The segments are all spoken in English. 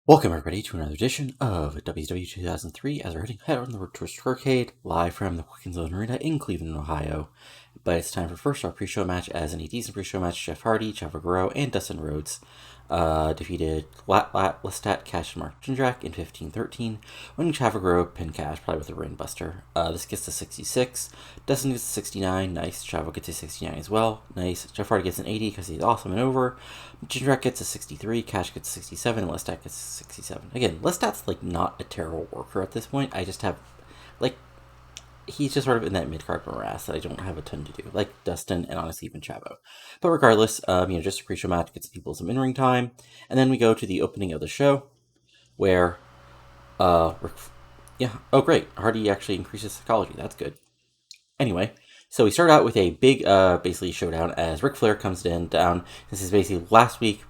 Welcome everybody to another edition of WCW 2003 as we're heading head on the road to Starrcade, live from the Quicken Zone Arena in Cleveland, Ohio. But it's time for first our pre-show match, as any decent pre-show match. Jeff Hardy, Chavo Guerrero, and Dustin Rhodes defeated Lestat, Cash, and Mark Jindrak in 15-13, winning Chavo Guerrero pin Cash, probably with a rain buster. This gets to 66. Dustin gets to 69. Nice. Chavo gets to 69 as well. Nice. Jeff Hardy gets an 80 because he's awesome and over. Jindrak gets a 63. Cash gets a 67. And Lestat gets a 67. Again, Lestat's not a terrible worker at this point. I just have he's just sort of in that mid-card morass that I don't have a ton to do, like Dustin and honestly even Chavo. But regardless, just a pre-show match, gets people some in-ring time, and then we go to the opening of the show, where, oh great, Hardy actually increases psychology, that's good. Anyway, so we start out with a big, basically showdown as Ric Flair comes down. This is basically last week,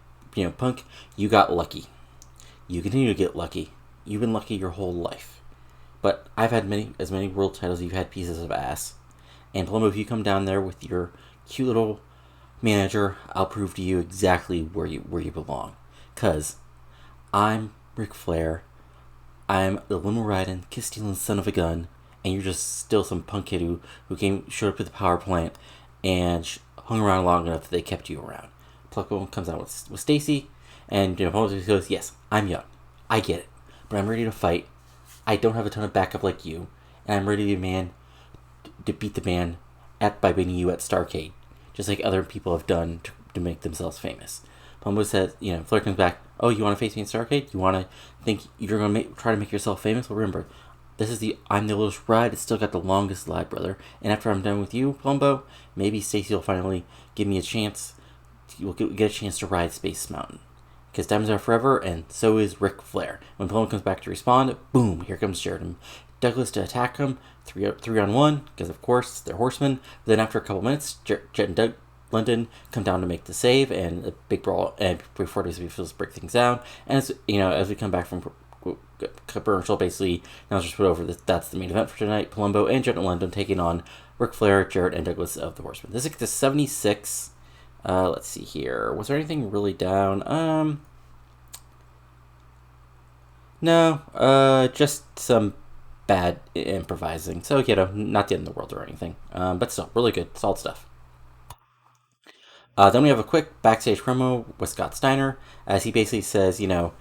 Punk, you got lucky. You continue to get lucky. You've been lucky your whole life. But I've had as many world titles as you've had pieces of ass. And Palumbo, if you come down there with your cute little manager, I'll prove to you exactly where you belong. 'Cause I'm Ric Flair. I'm the limo riding, kiss stealing son of a gun, and you're just still some punk kid who showed up at the power plant and hung around long enough that they kept you around. Palumbo comes out with Stacy, and Palumbo goes, "Yes, I'm young. I get it, but I'm ready to fight. I don't have a ton of backup like you, and I'm ready to beat the man by beating you at Starrcade, just like other people have done to make themselves famous." Palumbo says, Flair comes back, "Oh, you want to face me in Starrcade? You want to think you're going to try to make yourself famous? Well, remember, I'm the oldest ride. It's still got the longest lie, brother. And after I'm done with you, Palumbo, maybe Stacy will finally give me a chance. We'll get a chance to ride Space Mountain. Because diamonds are forever, and so is Ric Flair." When Palumbo comes back to respond, boom, here comes Jarrett and Douglas to attack him, 3-on-1, because of course they're horsemen. But then after a couple minutes, Jett and London come down to make the save, and a big brawl, and before WCW break things down. And as we come back from commercial, basically, now just put over that's the main event for tonight. Palumbo and Jett London taking on Ric Flair, Jarrett, and Douglas of the Horsemen. This is the 76. Let's see here. Was there anything really down? No, just some bad improvising. So, not the end of the world or anything. But still, really good, solid stuff. Then we have a quick backstage promo with Scott Steiner, as he basically says, Chanel's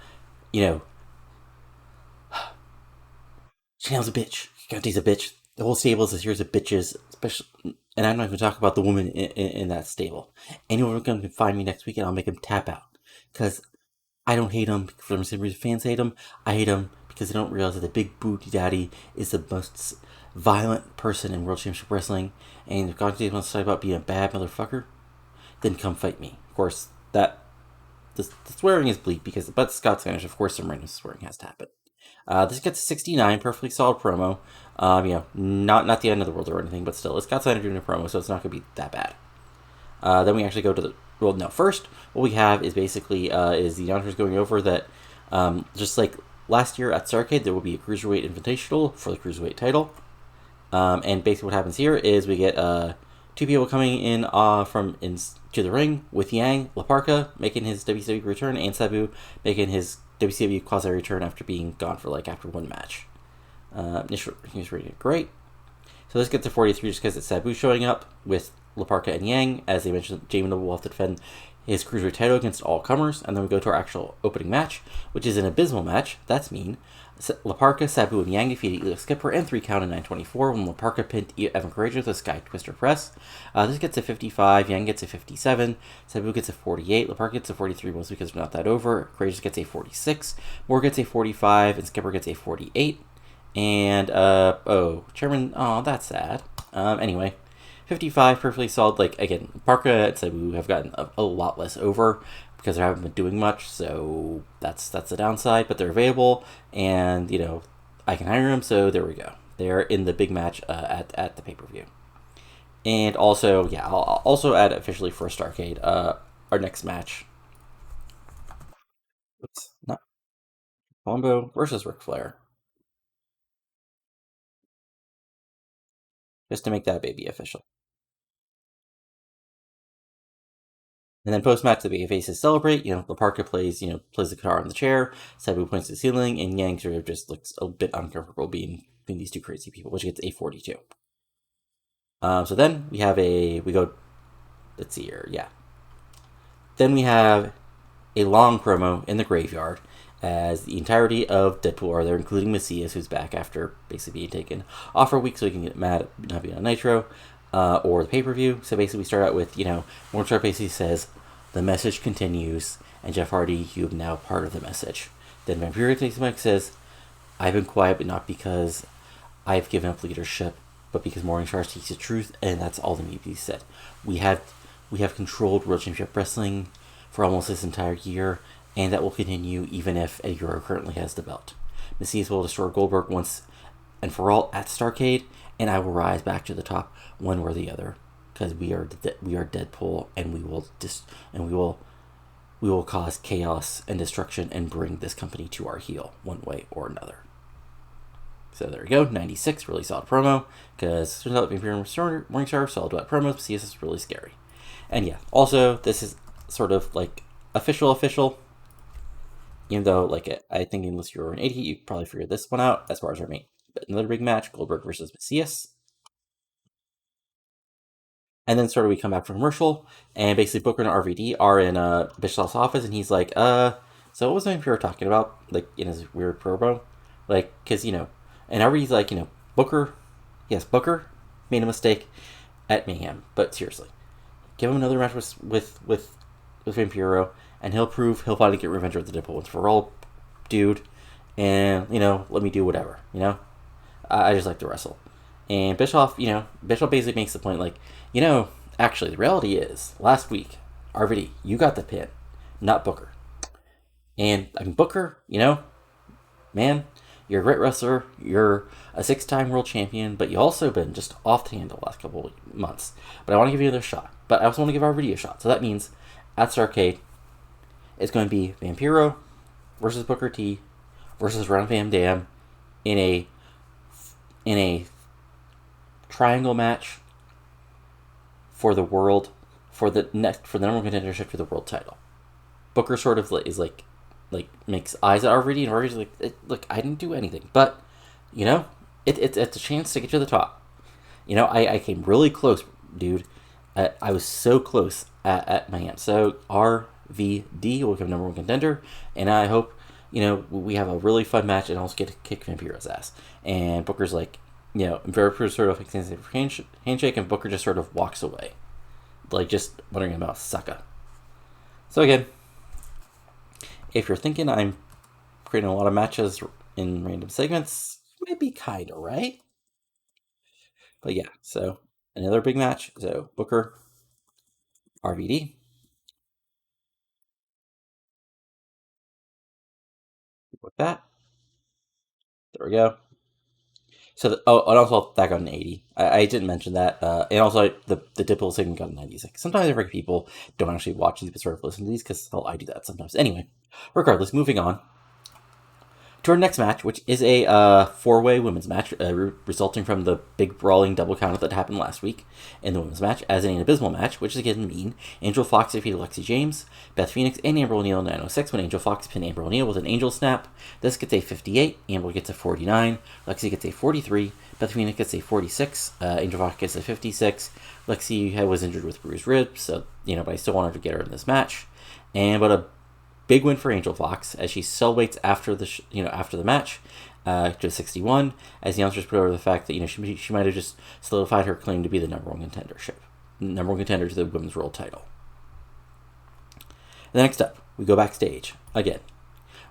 a bitch. Conti's a bitch. The whole stable is a series of bitches, especially, and I'm not even talking about the woman in that stable. Anyone can find me next week, and I'll make him tap out. Because I don't hate him for the same reason fans hate him. I hate him because they don't realize that the big booty daddy is the most violent person in World Championship Wrestling. And if God wants to talk about being a bad motherfucker, then come fight me. Of course, the swearing is bleak but Scott Spanish, of course, some random swearing has to happen. This gets 69, perfectly solid promo. Not the end of the world or anything, but still, it's Scott Steiner doing a promo, so it's not going to be that bad. Then we actually go to the... Well, no, first, what we have is basically is the announcers going over that just like last year at Starrcade, there will be a Cruiserweight Invitational for the Cruiserweight title. And basically what happens here is we get two people coming in to the ring with Yang, Parka making his WCW return, and Sabu making his WCW quasi return after being gone for after one match. Initial news rating great. So this gets to 43 just because it's Sabu showing up with Parka and Yang. As they mentioned, Jamie Noble will have to defend his Cruiserweight title against all comers, and then we go to our actual opening match, which is an abysmal match. That's mean. Parka, Sabu, and Yang defeated Elio Skipper and 3 count in 924 when Parka pinned Evan Courageous with Sky Twister Press. This gets a 55, Yang gets a 57, Sabu gets a 48, Parka gets a 43 mostly because they're not that over, Courageous gets a 46, Moore gets a 45, and Skipper gets a 48. And, Chairman, that's sad. Anyway, 55, perfectly solid. Again, Parka and Sabu have gotten a lot less over because they haven't been doing much, so that's the downside, but they're available, and, I can hire them, so there we go. They're in the big match at the pay-per-view. And also, I'll also add officially for Starrcade, our next match. Oops, not Palumbo versus Ric Flair. Just to make that baby official. And then post-match, the babyfaces celebrate. The Parka plays the guitar on the chair. Sabu points to the ceiling, and Yang sort of just looks a bit uncomfortable being between these two crazy people, which gets a 42. So then we go, let's see here, yeah. Then we have a long promo in the graveyard as the entirety of Deadpool are there, including Macias, who's back after basically being taken off for a week so he can get mad at not being on Nitro or the pay-per-view. So basically we start out with, Morningstar basically says, the message continues, and Jeff Hardy, you are now part of the message. Then Vampiro takes the mic and says, I've been quiet, but not because I've given up leadership, but because Morningstar speaks the truth, and that's all that needs to be said. We have controlled World Championship Wrestling for almost this entire year, and that will continue even if Eddie Guerrero currently has the belt. Macias will destroy Goldberg once and for all at Starrcade, and I will rise back to the top one or the other, because we are Deadpool, and we will cause chaos and destruction and bring this company to our heel one way or another. So there we go, 96, really solid promo, because turns out Morningstar, solid duet promos, Macias is really scary. And yeah, also, this is sort of like official, even though, like, I think unless you were an 80, you probably figured this one out as far as our main. But another big match, Goldberg versus Macias. And then sort of we come back from commercial, and basically Booker and RVD are in Bischoff's office, and he's like, so what was Vampiro talking about, like, in his weird promo? Like, because, and RVD's like, Booker made a mistake at Mayhem, but seriously, give him another match with Vampiro, and he'll prove he'll finally get revenge with the Deadpool once for all, dude, and, let me do whatever, I just like to wrestle. And Bischoff basically makes the point, like, actually, the reality is, last week, RVD, you got the pin, not Booker. And, I mean, Booker, man, you're a great wrestler, you're a 6-time world champion, but you also been just off the handle the last couple of months. But I want to give you another shot. But I also want to give RVD a shot. So that means, at Starrcade, it's going to be Vampiro versus Booker T versus Rob Van Dam in a triangle match for the world, for the number one contendership for the world title. Booker sort of is like makes eyes at RVD, and RVD's like, look, I didn't do anything, but it's a chance to get to the top. I came really close, dude. I was so close at my hand. So RVD will become number one contender, and I hope we have a really fun match and also get to kick Vampiro's ass. And Booker's like, Vampiro sort of extends a handshake, and Booker just sort of walks away, like just wondering about Saka. So again, if you're thinking I'm creating a lot of matches in random segments, maybe kind of right. But yeah, so another big match. So Booker, RVD. With that, there we go. So, and also that got an 80. I didn't mention that. And also, the Deadpool segment got a 96. Sometimes I think people don't actually watch these, but sort of listen to these, because I do that sometimes. Anyway, regardless, moving on to our next match, which is a 4-way women's match, resulting from the big brawling double countout that happened last week in the women's match, as an abysmal match, which is again mean. Angel Fox defeated Lexi James, Beth Phoenix, and Amber O'Neal in 906 when Angel Fox pinned Amber O'Neal with an angel snap. This gets a 58, Amber gets a 49, Lexi gets a 43, Beth Phoenix gets a 46, Angel Fox gets a 56. Lexi was injured with bruised ribs, so, but I still wanted to get her in this match. But a big win for Angel Fox, as she celebrates after the match to 61, as the announcers put over the fact that she might have just solidified her claim to be the number one contender to the women's world title. And next up, we go backstage again,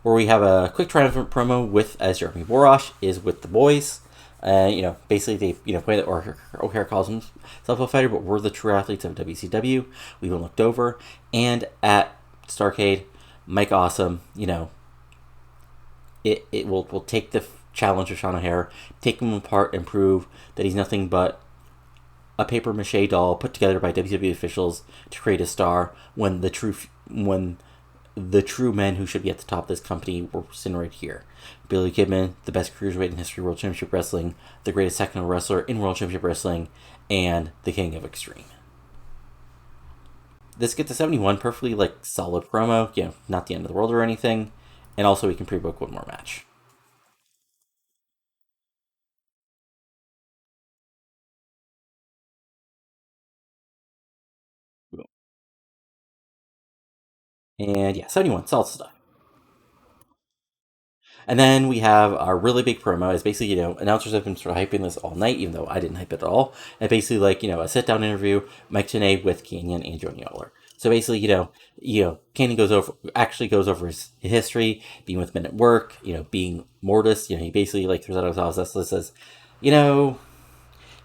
where we have a quick triumphant promo as Jeremy Borash is with the boys. Basically they point that O'Hare calls himself a fighter, but we're the true athletes of WCW. We've been looked over, and at Starrcade, Mike Awesome, it will take the challenge of Sean O'Hare, take him apart, and prove that he's nothing but a paper mache doll put together by WWE officials to create a star, when the true men who should be at the top of this company were sitting right here. Billy Kidman, the best cruiserweight in history of World Championship Wrestling, the greatest technical wrestler in World Championship Wrestling, and the King of Extreme. this gets a 71, perfectly solid promo. Not the end of the world or anything. And also we can pre-book one more match. And yeah, 71, solid stuff. And then we have our really big promo. Is basically, announcers have been sort of hyping this all night, even though I didn't hype it at all. And basically, a sit-down interview, Mike Tenay with Kanyon and Johnny Oller. So basically, Kanyon goes over his history, being with Men at Work, being Mortis. He basically throws out his house and says,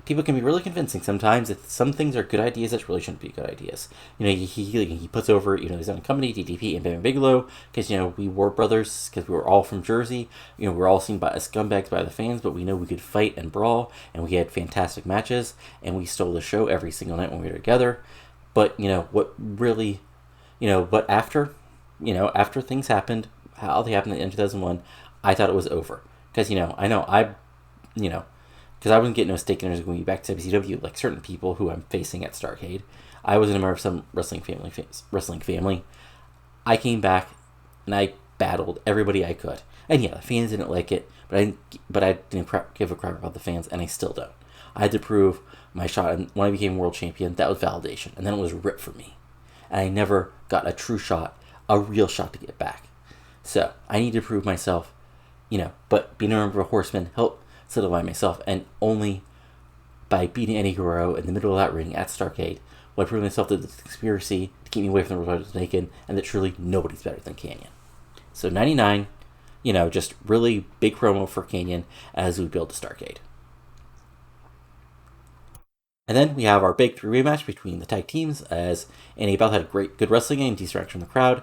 people can be really convincing sometimes. If some things are good ideas that really shouldn't be good ideas. He puts over his own company, DDP and Bam Bigelow, because we were brothers, because we were all from Jersey. We were all seen as scumbags by the fans, but we know we could fight and brawl, and we had fantastic matches, and we stole the show every single night when we were together. But what really, but after things happened, how they happened in 2001, I thought it was over, because because I wasn't getting no stake in going back to WCW like certain people who I'm facing at Starrcade. I was a member of some wrestling family. I came back and I battled everybody I could, and yeah, the fans didn't like it, but I didn't give a crap about the fans, and I still don't. I had to prove my shot, and when I became world champion, that was validation, and then it was ripped from me, and I never got a true shot, a real shot to get back. So I need to prove myself, But being a member of Horsemen helped solidify myself, and only by beating Eddie Guerrero in the middle of that ring at Starrcade will I prove myself to the conspiracy to keep me away from the Road to Naked, and that truly nobody's better than Kanyon. So 99, just really big promo for Kanyon as we build to Starrcade. And then we have our big three-way match between the tag teams, as NA Bell had good wrestling and decent reaction from the crowd.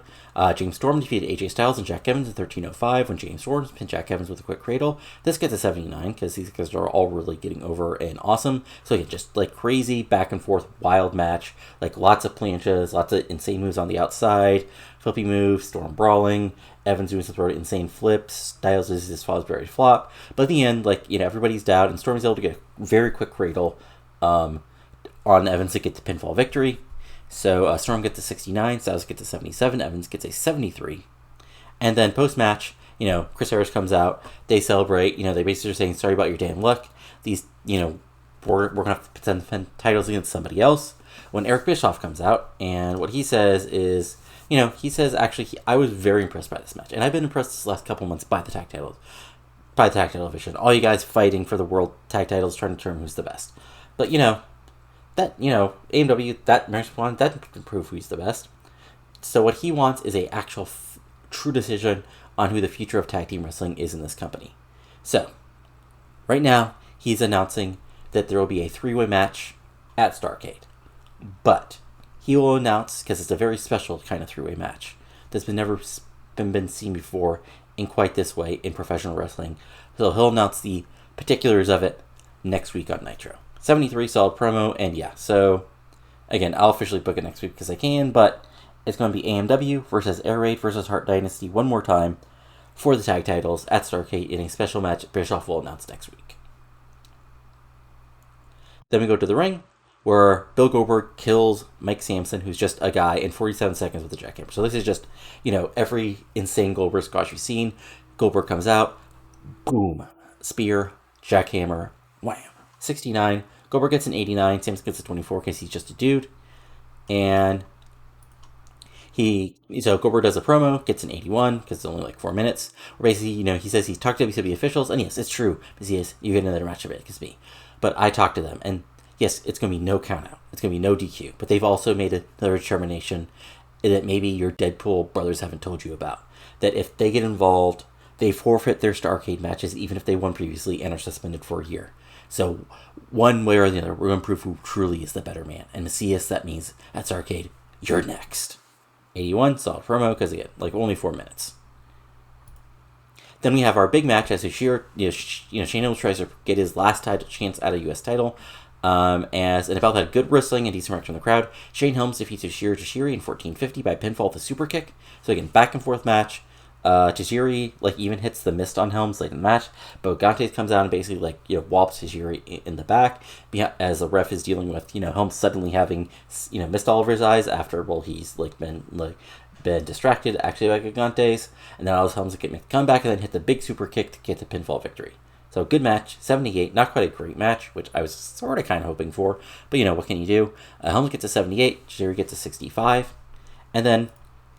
James Storm defeated AJ Styles and Jack Evans in 13:05 when James Storm pinned Jack Evans with a quick cradle. This gets a 79 because these guys are all really getting over and awesome. So again, just crazy back and forth wild match, lots of planches, lots of insane moves on the outside, flippy moves, Storm brawling, Evans doing some sort of insane flips, Styles is his Fosbury flop. But at the end, everybody's down and Storm's able to get a very quick cradle on Evans to get the pinfall victory. So Storm gets a 69, Styles gets a 77, Evans gets a 73. And then post-match, Chris Harris comes out, they celebrate, they basically are saying, sorry about your damn luck. These, we're going to have to defend titles against somebody else. When Eric Bischoff comes out, and what he says is, he says, actually, I was very impressed by this match. And I've been impressed this last couple months by the tag titles. By the tag title division. All you guys fighting for the world tag titles, trying to determine who's the best. But, that, AMW, that match one, that can prove who's the best. So what he wants is a actual true decision on who the future of tag team wrestling is in this company. So, right now, he's announcing that there will be a three-way match at Starrcade. But he will announce, because it's a very special kind of three-way match that's never been seen before in quite this way in professional wrestling. So he'll announce the particulars of it next week on Nitro. 73, solid promo, and yeah, so again, I'll officially book it next week because I can, but it's going to be AMW versus Air Raid versus Hart Dynasty one more time for the tag titles at Starrcade in a special match Bischoff will announce next week. Then we go to the ring, where Bill Goldberg kills Mike Sampson, who's just a guy, in 47 seconds with a jackhammer. So this is just, every insane Goldberg squash you've seen. Goldberg comes out, boom, spear, jackhammer, wham. 69. Goldberg gets an 89. Sampson gets a 24 because he's just a dude. And so Goldberg does a promo, gets an 81 because it's only 4 minutes. Where basically, he says he's talked to WCW officials, and yes, it's true because he is. You get another match of it because me. But I talked to them, and yes, it's going to be no countout. It's going to be no DQ. But they've also made another determination that maybe your Deadpool brothers haven't told you about. That if they get involved, they forfeit their Starrcade matches, even if they won previously and are suspended for a year. So one way or the other, we're going to prove who truly is the better man. And Macias, that means at Starrcade, you're next. 81, solid promo, because again, only 4 minutes. Then we have our big match as Hijiri, Shane Helms tries to get his last chance at a U.S. title. As an about had good wrestling and decent reaction from the crowd. Shane Helms defeats Hijiri in 14:50 by pinfall with a super kick. So again, back and forth match. Hijiri even hits the mist on Helms late in the match, but Gantes comes out and basically whops Hijiri in the back as the ref is dealing with Helms suddenly having mist all over his eyes after he's been distracted actually by Gantes, and then Helms get the comeback and then hit the big super kick to get the pinfall victory. So good match, 78, not quite a great match, which I was sort of kind of hoping for, but what can you do? Helms gets a 78, Hijiri gets a 65, and then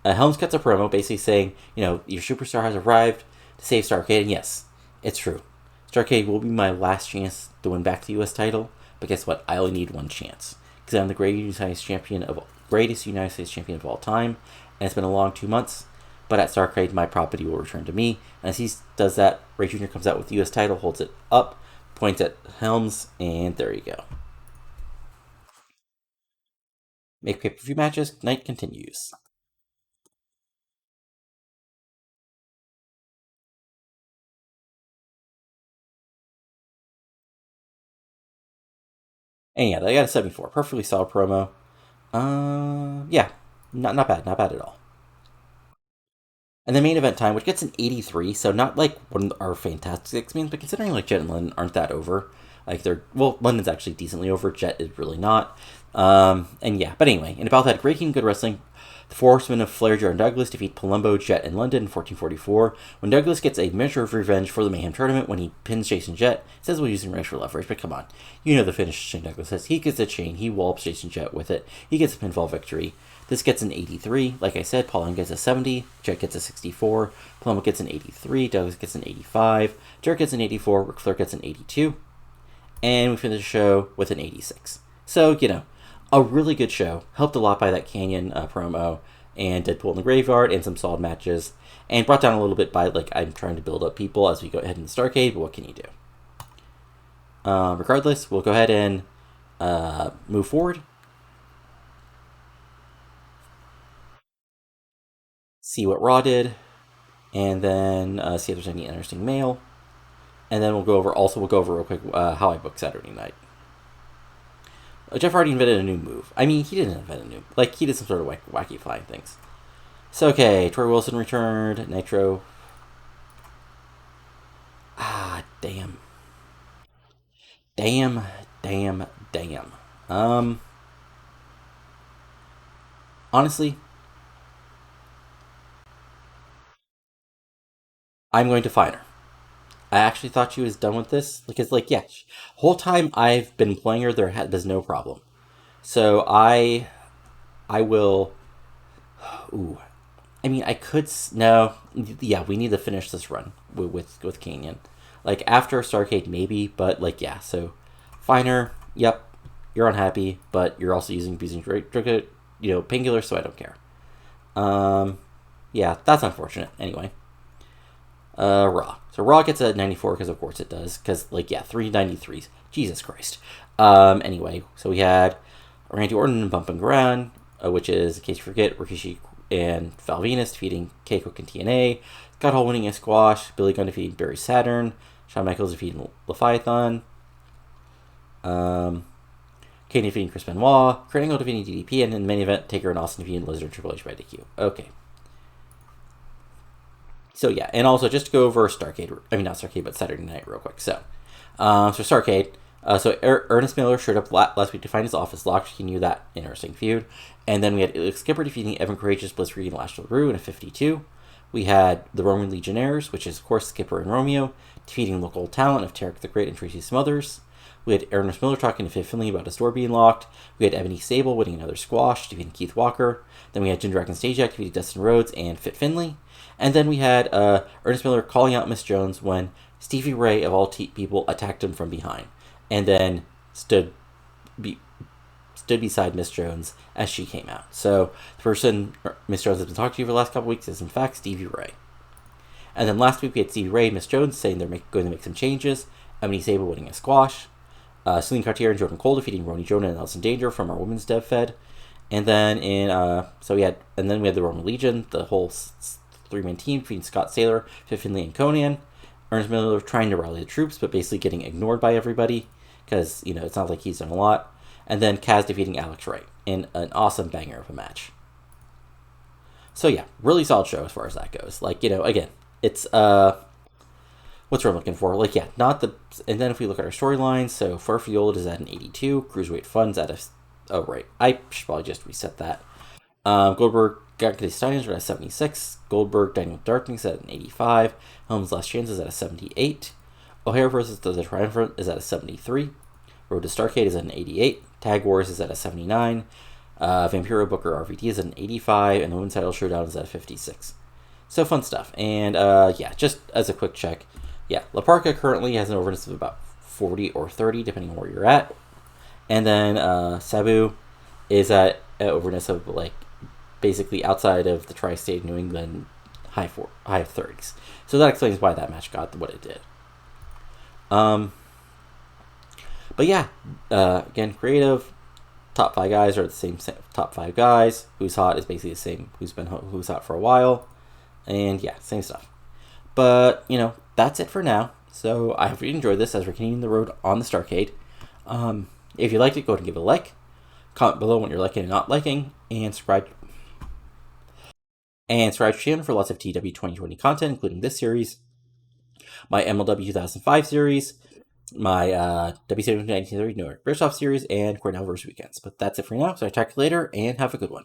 Helms cuts a promo basically saying, your superstar has arrived to save Starrcade, and yes, it's true. Starrcade will be my last chance to win back the U.S. title, but guess what? I only need one chance, because I'm the greatest United States champion of all time, and it's been a long 2 months, but at Starrcade, my property will return to me, and as he does that, Ray Jr. comes out with the U.S. title, holds it up, points at Helms, and there you go. Make pay-per-view matches, night continues. And yeah, they got a 74. Perfectly solid promo. Yeah, not bad at all. And the main event time, which gets an 83, so not one of our fantastic X-Men, but considering Jett and London aren't that over, London's actually decently over, Jett is really not. And yeah, but anyway, in about that great game, good wrestling. The four Horsemen of Flair, Jarrett, and Douglas defeat Palumbo, Jett, and London in 1444. When Douglas gets a measure of revenge for the Mayhem tournament when he pins Jason Jett, says we're using racial leverage, but come on. The finish Shane Douglas says. He gets a chain, he wallops Jason Jett with it, he gets a pinfall victory. This gets an 83. Like I said, Pauline gets a 70, Jett gets a 64, Palumbo gets an 83, Douglas gets an 85, Jarrett gets an 84, Ric Flair gets an 82, and we finish the show with an 86. So, a really good show. Helped a lot by that Kanyon promo and Deadpool in the Graveyard and some solid matches. And brought down a little bit by, I'm trying to build up people as we go ahead in the Starrcade, but what can you do? Regardless, we'll go ahead and move forward. See what Raw did. And then see if there's any interesting mail. And then we'll go over real quick how I booked Saturday night. Jeff Hardy invented a new move. I mean, he didn't invent a new... he did some sort of wacky flying things. So, okay, Troy Wilson returned. Nitro. Damn. Honestly, I'm going to fight her. I actually thought she was done with this. Because, whole time I've been playing her, there's no problem. So, I will... Ooh. I mean, I could... No. Yeah, we need to finish this run with Kanyon. After Starrcade, maybe, but, yeah. So, Finer, yep, you're unhappy, but you're also using painkillers, so I don't care. Yeah, that's unfortunate. Anyway. Raw. So Raw gets a 94 because of course it does. Because 3 93s. Jesus Christ. Anyway, so we had Randy Orton and Bump and Ground, which is, in case you forget, Rikishi and Val Venus defeating Keiko and TNA. Scott Hall winning a squash. Billy Gunn defeating Barry Saturn. Shawn Michaels defeating Leviathan. Kane defeating Chris Benoit. Kurt Angle defeating DDP. And in the main event, Taker and Austin defeating Lizard and Triple H by DQ. Okay. So yeah, and also just to go over Starrcade, not Starrcade, but Saturday Night real quick. So Starrcade, Ernest Miller showed up last week to find his office locked. He knew that interesting feud. And then we had Skipper defeating Evan Courageous, Blitzkrieg, and Lash LaRue in a 52. We had the Roman Legionnaires, which is of course Skipper and Romeo, defeating local talent of Tarek the Great and Tracy Smothers. We had Ernest Miller talking to Fit Finley about his door being locked. We had Ebony Sable winning another squash, defeating Keith Walker. Then we had Jim Dragon Stasiak defeating Dustin Rhodes and Fit Finley. And then we had Ernest Miller calling out Miss Jones when Stevie Ray, of all people, attacked him from behind. And then stood beside Miss Jones as she came out. So the person Miss Jones has been talking to for the last couple weeks is, in fact, Stevie Ray. And then last week we had Stevie Ray and Miss Jones saying they're going to make some changes. Ebony Sable winning a squash. Celine Cartier and Jordan Cole defeating Roni Jonah and Nelson Danger from our women's dev fed. And then we had the Roman Legion, the whole three-man team between Scott Saylor, Fit Finley, and Conan. Ernest Miller trying to rally the troops, but basically getting ignored by everybody because it's not like he's done a lot. And then Kaz defeating Alex Wright in an awesome banger of a match. So yeah, really solid show as far as that goes. Like, again, it's what's what I'm looking for. Like, yeah, not the. And then if we look at our storylines, so Farfield is at an 82, Cruiserweight Fun's at a. Oh right, I should probably just reset that. Goldberg got the Steiner at a 76. Goldberg Daniel Darkness at an 85. Helms Last Chance is at a 78. O'Hare versus the Triumvirate is at a 73. Road to Starrcade is at an 88. Tag Wars is at a 79. Vampiro Booker RVD is at an 85. And the Women's Title Showdown is at a 56. So fun stuff. And yeah, just as a quick check, yeah, La Parka currently has an overness of about 40 or 30, depending on where you're at. And then Sabu is at an overness of like basically outside of the tri-state New England high 30s. So that explains why that match got what it did. But yeah, again, creative. Top 5 guys are the same top 5 guys. Who's Hot is basically the same. Who's Hot for a while. And yeah, same stuff. But, that's it for now. So I hope you enjoyed this as we're continuing the road on the Starrcade. If you liked it, go ahead and give it a like. Comment below what you're liking and not liking. And subscribe to the channel for lots of TEW 2020 content, including this series, my MLW 2005 series, my WCW 1930 New York British series, and Cornell vs. Weekends. But that's it for now, so I talk to you later, and have a good one.